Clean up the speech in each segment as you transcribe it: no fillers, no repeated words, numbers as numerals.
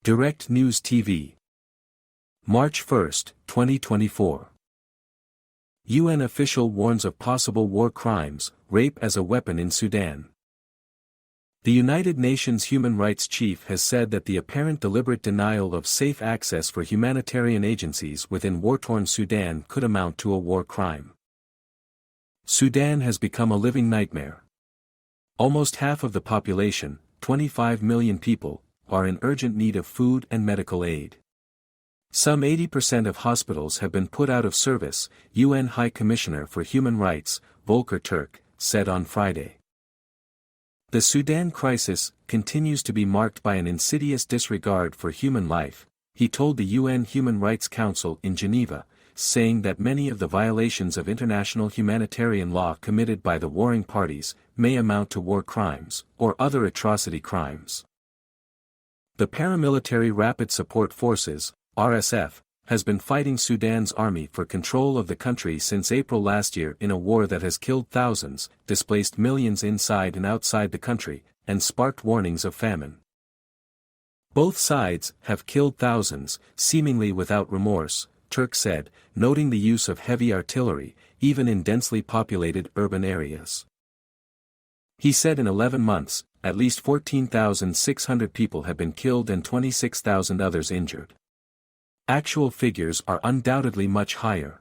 Direct News TV. March 1, 2024. UN official warns of possible war crimes, rape as a weapon in Sudan. The United Nations Human Rights Chief has said that the apparent deliberate denial of safe access for humanitarian agencies within war-torn Sudan could amount to a war crime. Sudan has become a living nightmare. Almost half of the population, 25 million people, are in urgent need of food and medical aid. Some 80% of hospitals have been put out of service, UN High Commissioner for Human Rights, Volker Turk, said on Friday. The Sudan crisis continues to be marked by an insidious disregard for human life, he told the UN Human Rights Council in Geneva, saying that many of the violations of international humanitarian law committed by the warring parties may amount to war crimes or other atrocity crimes. The Paramilitary Rapid Support Forces, RSF, has been fighting Sudan's army for control of the country since April last year in a war that has killed thousands, displaced millions inside and outside the country, and sparked warnings of famine. Both sides have killed thousands, seemingly without remorse, Turk said, noting the use of heavy artillery, even in densely populated urban areas. He said in 11 months, at least 14,600 people have been killed and 26,000 others injured. Actual figures are undoubtedly much higher.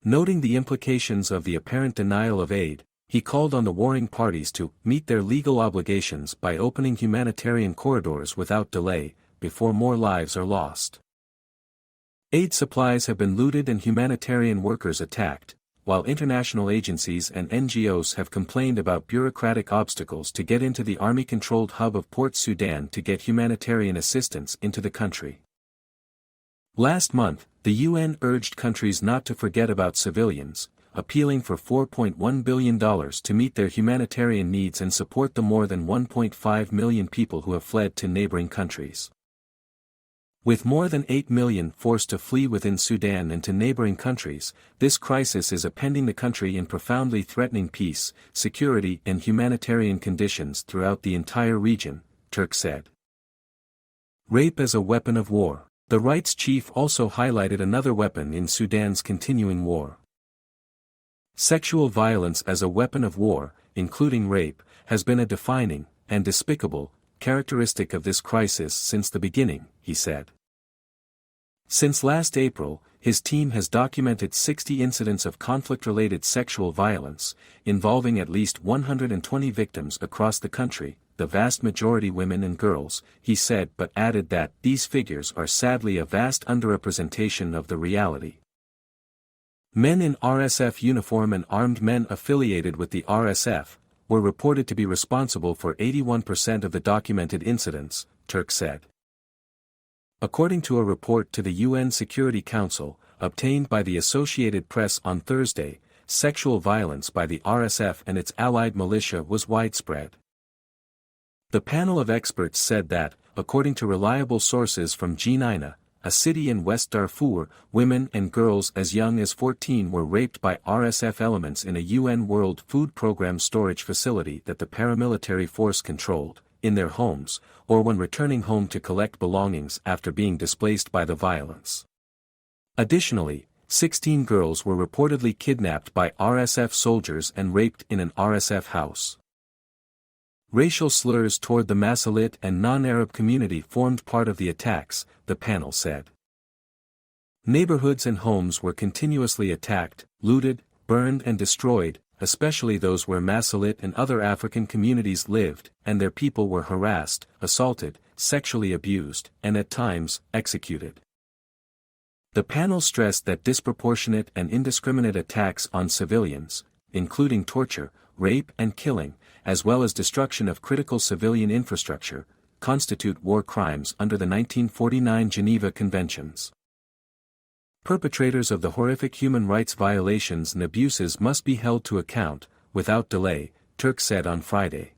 Noting the implications of the apparent denial of aid, he called on the warring parties to meet their legal obligations by opening humanitarian corridors without delay, before more lives are lost. Aid supplies have been looted and humanitarian workers attacked, while international agencies and NGOs have complained about bureaucratic obstacles to get into the army-controlled hub of Port Sudan to get humanitarian assistance into the country. Last month, the UN urged countries not to forget about civilians, appealing for $4.1 billion to meet their humanitarian needs and support the more than 1.5 million people who have fled to neighboring countries. With more than 8 million forced to flee within Sudan and to neighboring countries, this crisis is upending the country in profoundly threatening peace, security and humanitarian conditions throughout the entire region, Turk said. Rape as a weapon of war. The rights chief also highlighted another weapon in Sudan's continuing war. Sexual violence as a weapon of war, including rape, has been a defining, and despicable, characteristic of this crisis since the beginning, he said. Since last April, his team has documented 60 incidents of conflict-related sexual violence, involving at least 120 victims across the country, the vast majority women and girls, he said, but added that these figures are sadly a vast underrepresentation of the reality. Men in RSF uniform and armed men affiliated with the RSF were reported to be responsible for 81% of the documented incidents, Turk said. According to a report to the UN Security Council, obtained by the Associated Press on Thursday, sexual violence by the RSF and its allied militia was widespread. The panel of experts said that, according to reliable sources from Genina, a city in West Darfur, women and girls as young as 14 were raped by RSF elements in a UN World Food Programme storage facility that the paramilitary force controlled, in their homes, or when returning home to collect belongings after being displaced by the violence. Additionally, 16 girls were reportedly kidnapped by RSF soldiers and raped in an RSF house. Racial slurs toward the Masalit and non-Arab community formed part of the attacks, the panel said. Neighborhoods and homes were continuously attacked, looted, burned and destroyed, especially those where Masalit and other African communities lived, and their people were harassed, assaulted, sexually abused, and at times, executed. The panel stressed that disproportionate and indiscriminate attacks on civilians, including torture, rape and killing, as well as destruction of critical civilian infrastructure, constitute war crimes under the 1949 Geneva Conventions. Perpetrators of the horrific human rights violations and abuses must be held to account, without delay, Turk said on Friday.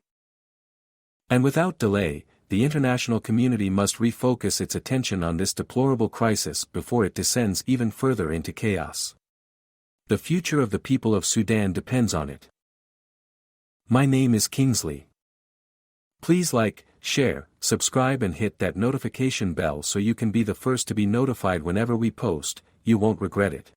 And without delay, the international community must refocus its attention on this deplorable crisis before it descends even further into chaos. The future of the people of Sudan depends on it. My name is Kingsley. Please like, share, subscribe and hit that notification bell so you can be the first to be notified whenever we post. You won't regret it.